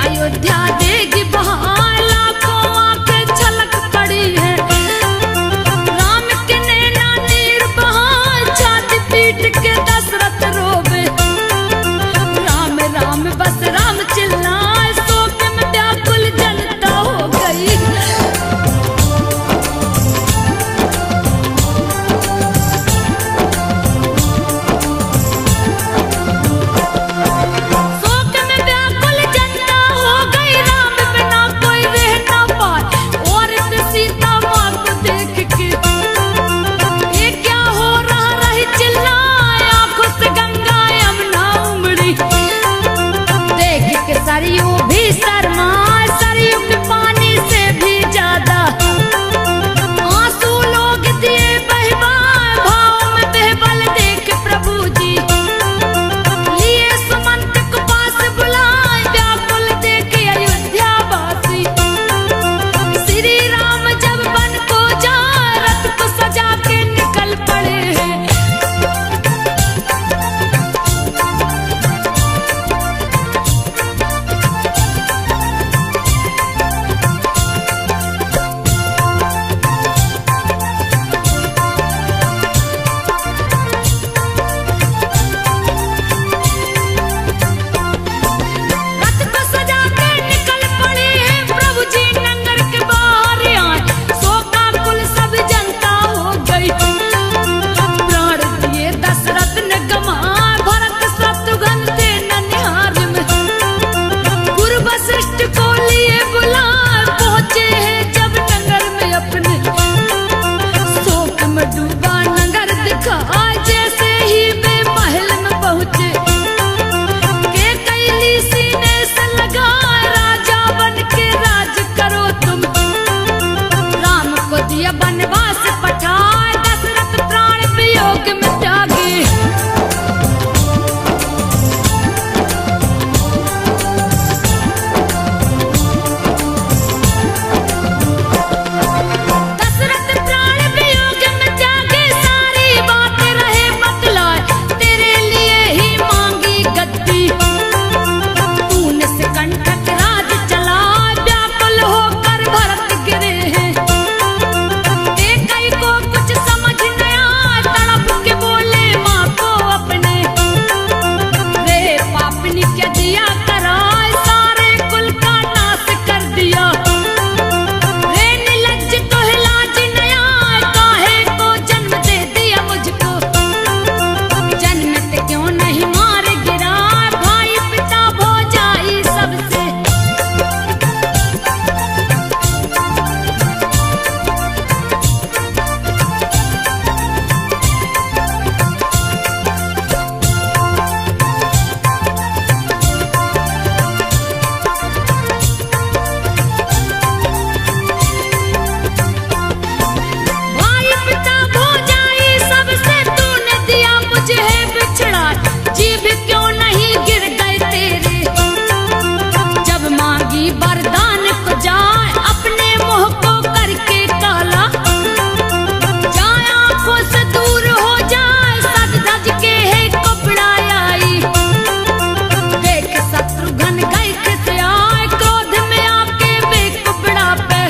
अयोध्या देगी बहार। लिए बुला पहुंचे हैं जब नगर में अपने, शोक में डूबा नगर दिखा जैसे ही वे महल में पहुंचे। के कैली सीने से लगा राजा बन के राज करो तुम, राम को दिया बनवास पठाए दशरथ प्राण वियोग में त्यागे। दशरथ प्राण वियोग में त्यागे, सारी बात रहे बतलाए, तेरे लिए ही मांगी गद्दी, तूने सिकंदर राज चला, व्याकुल होकर भरत गिरे हैं। कई को कुछ समझ न आया, तड़प के बोले माँ को अपने, रे पापनी क्या दिया कराए, सारे कुल का नाश कर दिया। रे निर्लज्ज तो लाज न आए, काहे को जन्म दे दिया मुझको, जन्मत क्यों नहीं मार गिरा, भाई पिता भौजाई सबसे। भाई पिता भौजाई सबसे तूने दिया मुझे है बिछड़ा, जीभ क्यों नहीं गिर गए तेरे, जब मांगी वरदान को जाए अपने मुंह को करके काला, जाए आंखों से दूर हो जाए सज धज के है कपड़ा आई। देख शत्रुघ्न गए किसे आए, क्रोध में आके वे कुपड़ा पे,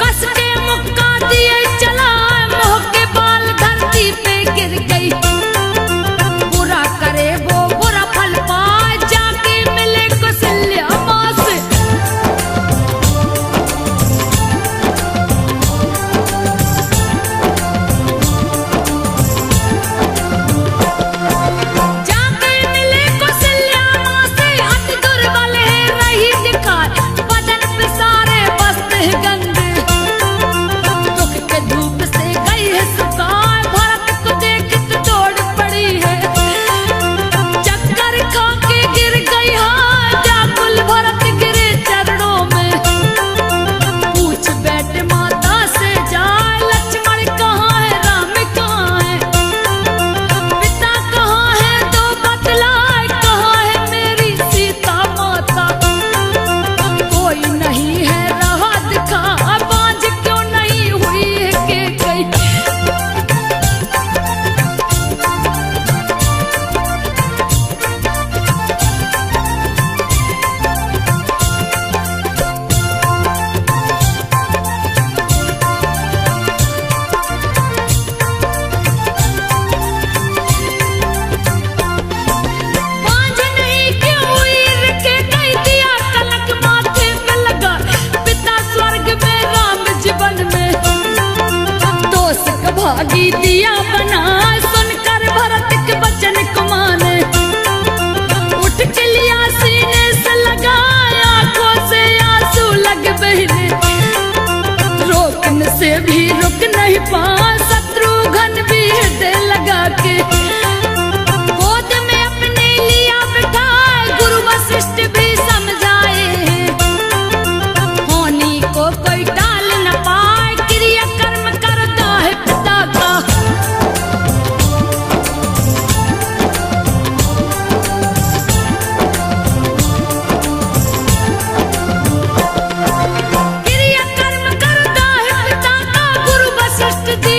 कस के मुक्का दिए चला, मोह के बाल धरती पे गिर गई। बुरा करे वो बुरा फल पाए, जाके मिले कौशल्या माँ से। जाके मिले कौशल्या माँ से, अति दुर्बल है रही दिखाए, बदन पे सारे वस्त्र है गंदे, दुख के धूप से गई है सुखाए, भरत को देख तो दौड़ पड़ी है, चक्कर खा के गिर गई है, व्याकुल भरत गिरे चरणों में। पूछ बैठे माता से जाए, लक्ष्मण कहाँ है राम कहाँ है, पिता कहाँ है दो बतलाए, कहाँ है मेरी सीता माता, कोई नहीं है रहा दिखा, बांझ क्यों नहीं हुई है के गई। बांझ नहीं क्यों हुई रे के गई, दिया कलंक माथे पे लगा, पिता स्वर्ग में राम जीवन में, दोष का भागी दिया बना, सुनकर भरत के वचन को माने। उठ के लिया सीने से लगा, आंखों से आंसू लग बहने, रोकने से भी रुक नहीं पा, शत्रुघ्न भी हृदय लगा के, गोद में अपने लिया बिठाए, गुरु वशिष्ठ भी समझाए हैं, होनी को कोई टाल न पाए, क्रिया कर्म करता है पिता का। क्रिया कर्म करता है पिता का, गुरु वशिष्ठ दी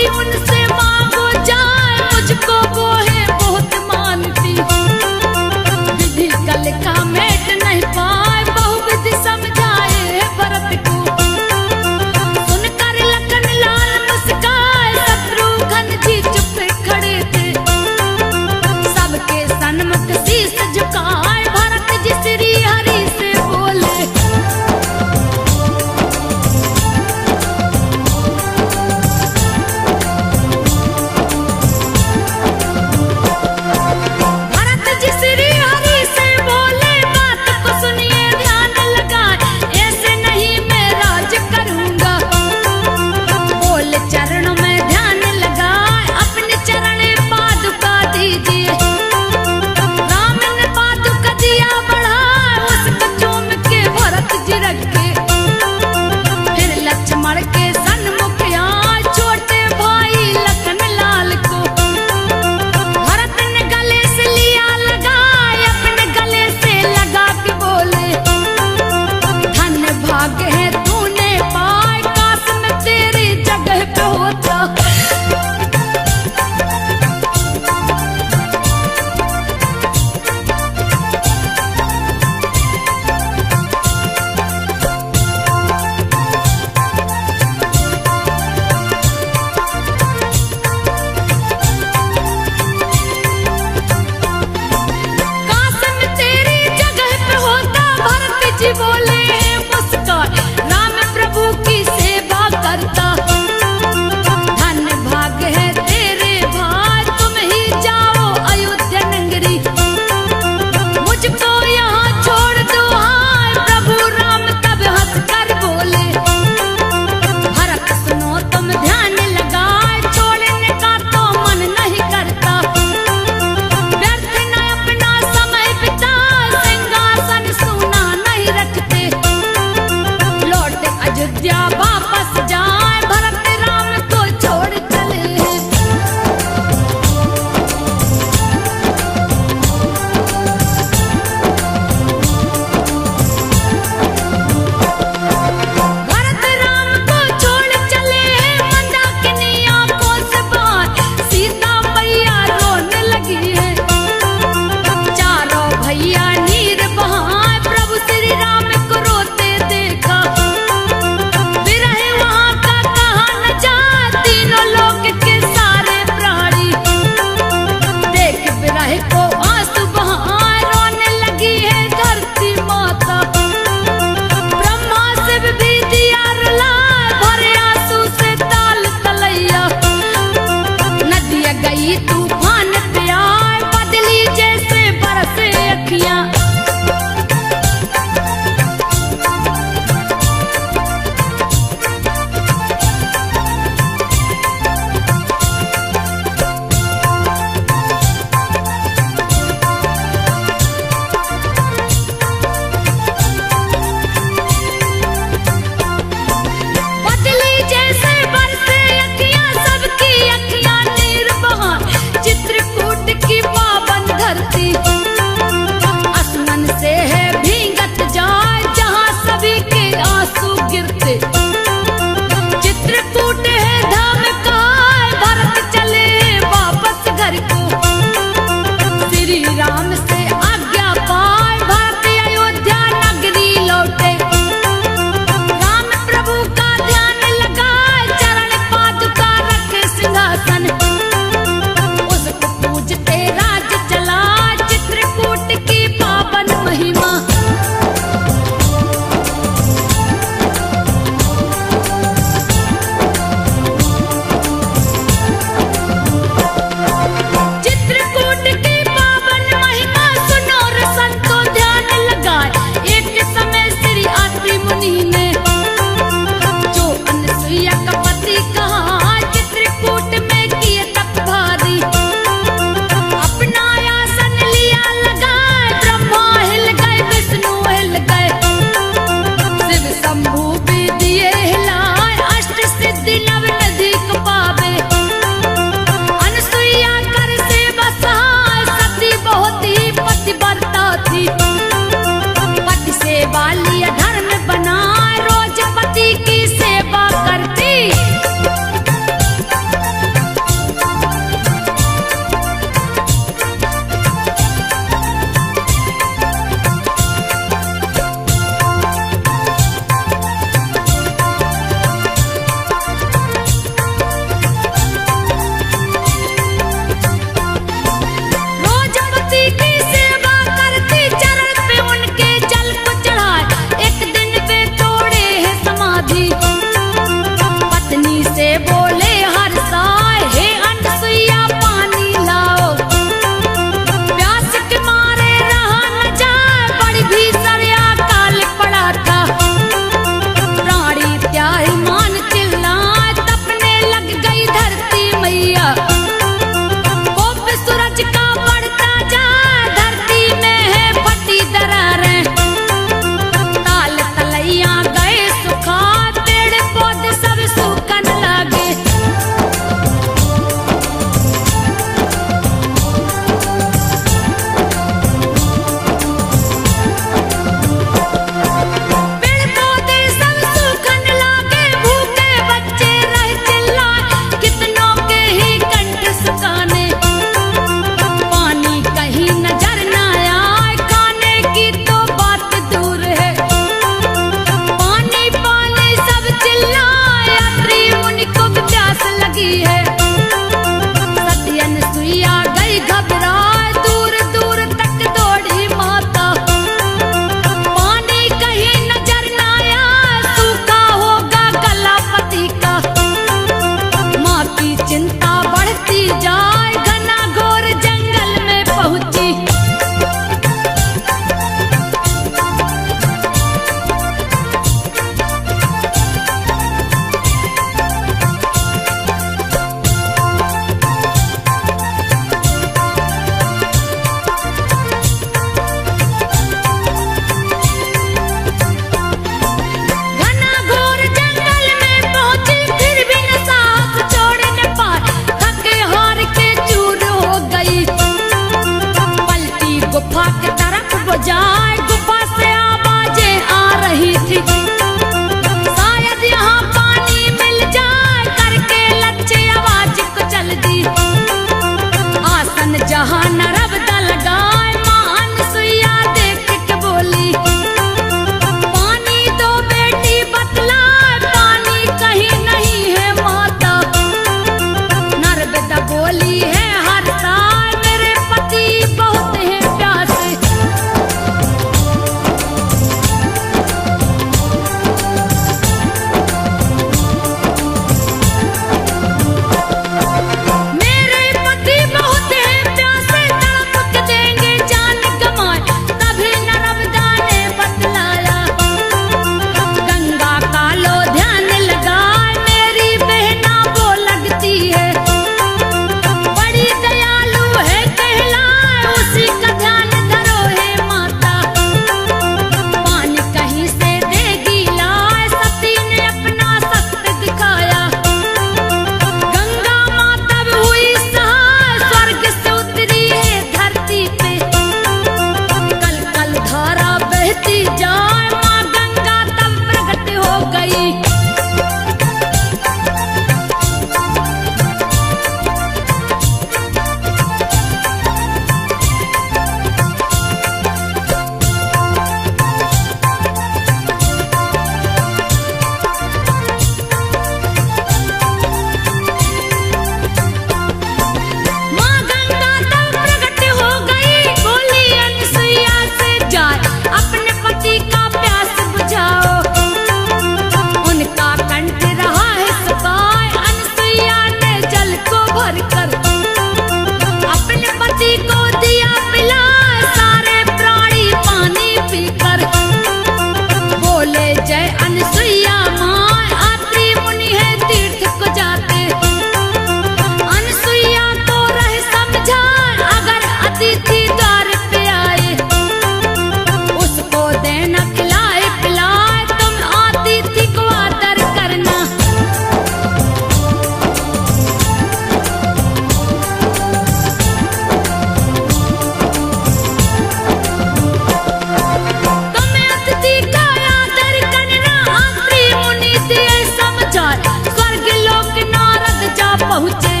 पहुँचे,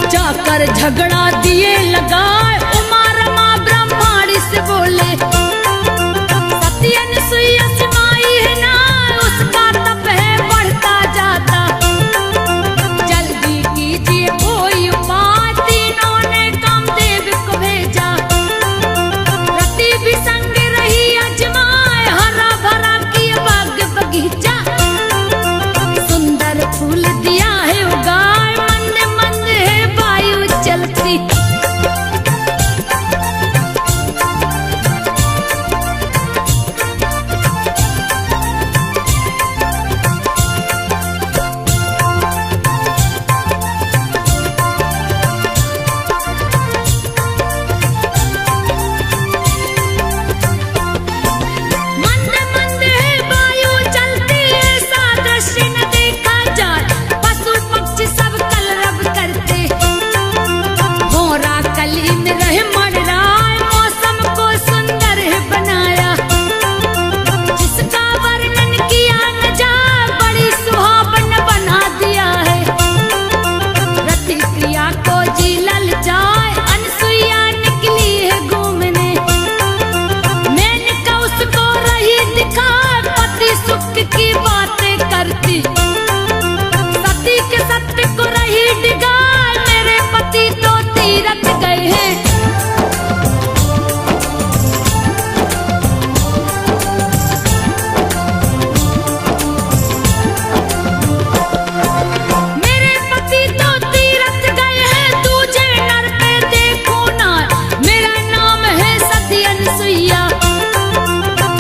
जाकर झगड़ा दिए लगाए। उमा रमा ब्रह्माणी से बोले, सती अनसुईया समाई है ना, उसका तप है बढ़ता जाता, जल्दी कीजिए कोई उपाय। तीनों ने कामदेव को भेजा, रति भी संग रही अजमाए, हरा भरा किया बाग बगीचा, सुंदर फूल दिया है उगाए, मंद मंद है वायु चलती। मंद मंद है वायु चलती, ऐसा दृश्य न देखा जाए, पशु पक्षी सब कलरव करते, भौरा कली में रहे मंडराए, मौसम को सुंदर है बनाया, जिसका वर्णन किया न जाए, बड़ी सुहावन बना दिया है, रति क्रिया को जी ललचाए, अनसुईया निकली है घूमने, मेनका उसको रही दिखाए, पति सुख की बातें करती, सती के सत्य को रही डिगाए, मेरे पति तो तीरथ गए हैं। मेरे पति तो तीरथ गए हैं, दूजे नर पे देखो ना, मेरा नाम है सती अनसुईया,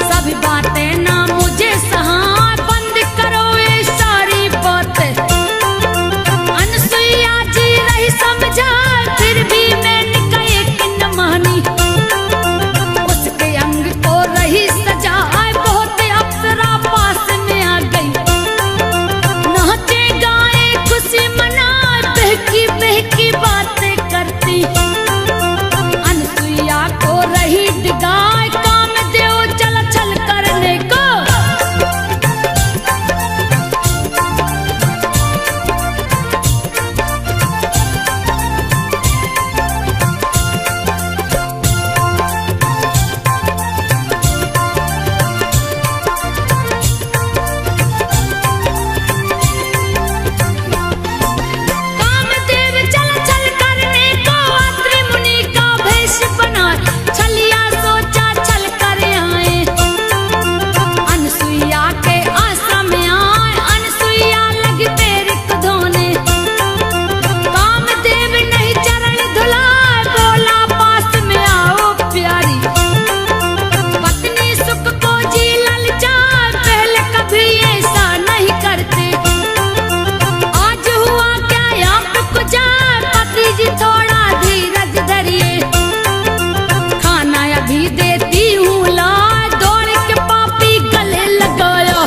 सभी बातें ना मुझे सहाय, बंद करो ये सारी बातें। अनसुईया जी रही समझा, फिर भी मैंने कहे कि न मानी, उसके अंग को रही सजा, बहुत अप्सरा पास में आ गई, नाचे गाए खुशी मनाए, बहकी बहकी बातें करती, अनसुईया को रही डिगाए, कामदेव चल छल करने को। कामदेव चल छल करने को, अत्रि मुनि का भेष बनाए, छलिया सोचा छल कर आए, अनसुईया के आश्रम में आए, अनसुईया लगी पैर को धोने, कामदेव नहीं चरण धुलाए, बोला पास में आओ प्यारी, पत्नी सुख को जी ललचाए, पहले कभी ऐसा नहीं करते, आज हुआ क्या आपको जाए, पति जी थोड़ा धीरज धरिए, खाना अभी देती हूँ ला, दौड़ के पापी गले लगाया।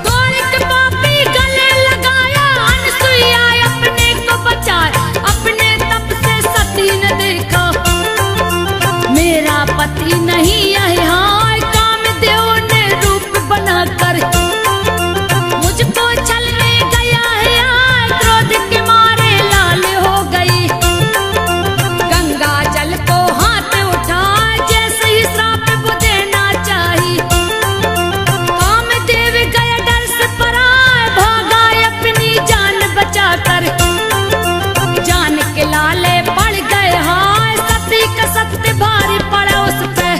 दौड़ के पापी गले लगाया, अनसुईया अपने को बचाए, अपने तप से सती ने देखा, मेरा पति नहीं है हाय, कामदेव ने रूप बनाकर मुझको छलने गया है, यार क्रोध के मारे लाल हो गई, गंगा जल को हाथ उठाए, जैसे ही श्राप वो देना चाही, कामदेव गया डर से पराए, भागा अपनी जान बचाकर, जान के लाले पड़ गए हाय, सती का सत्य भारी पड़ा उस पे।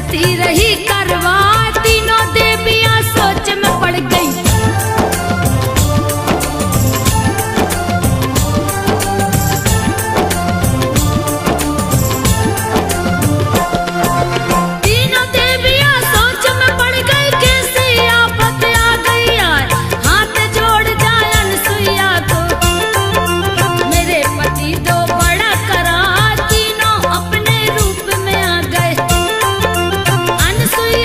सती रही करवा, तीनों देवियां सोच में पड़ गई। तीनों देवियां सोच में पड़ गई, कैसी आफत आ गई यार, हाथ जोड़ जाए अनसुईया को। मेरे पति दो बड़ा करा, तीनों अपने रूप में आ गए। अनसुईया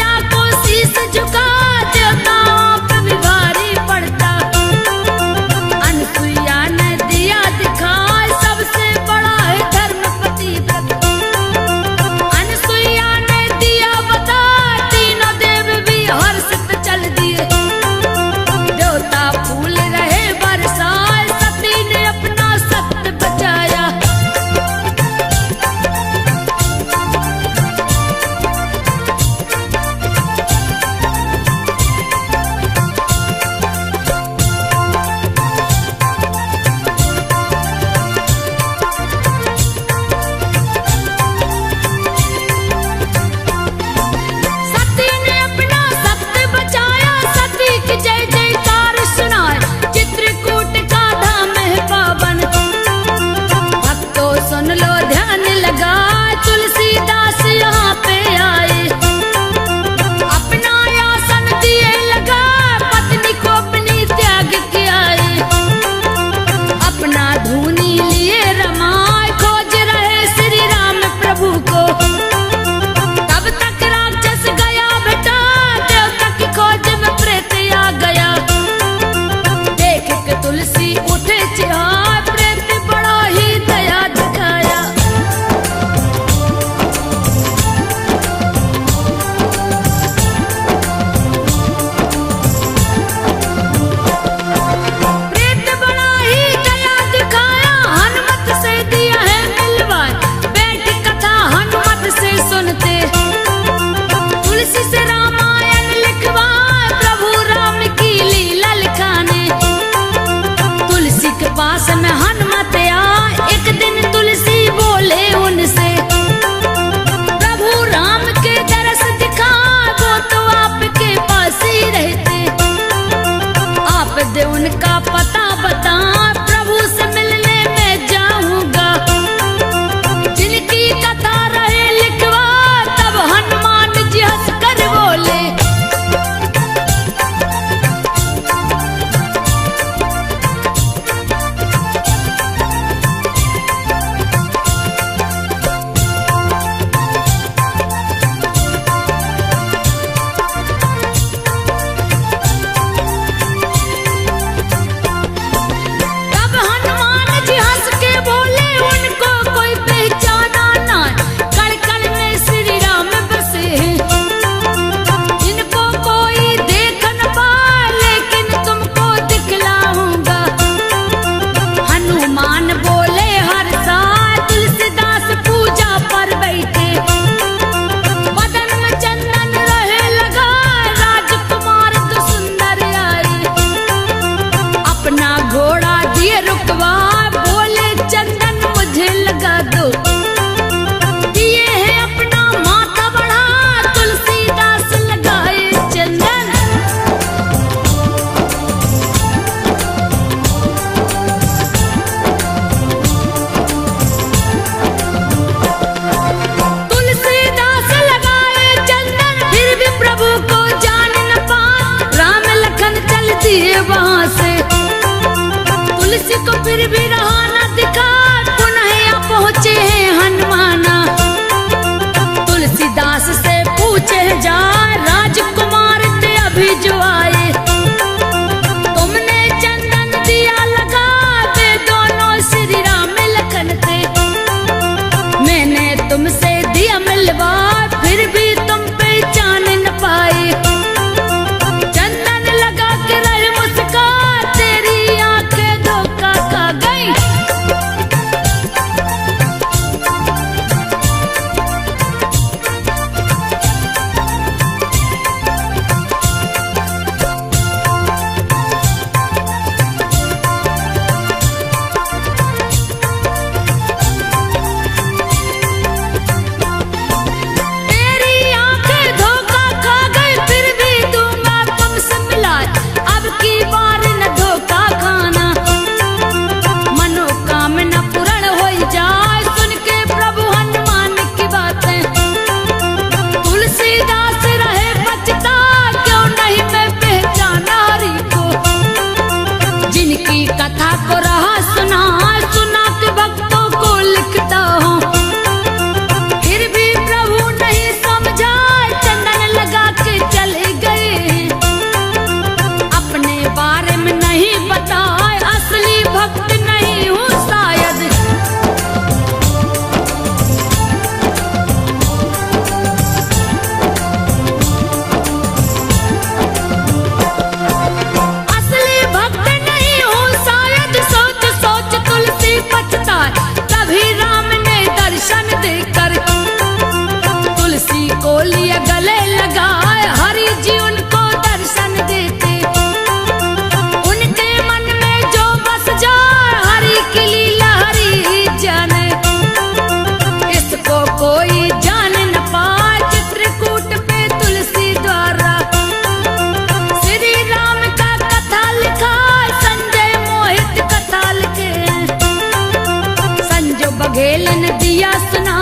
बघेलन दिया सुना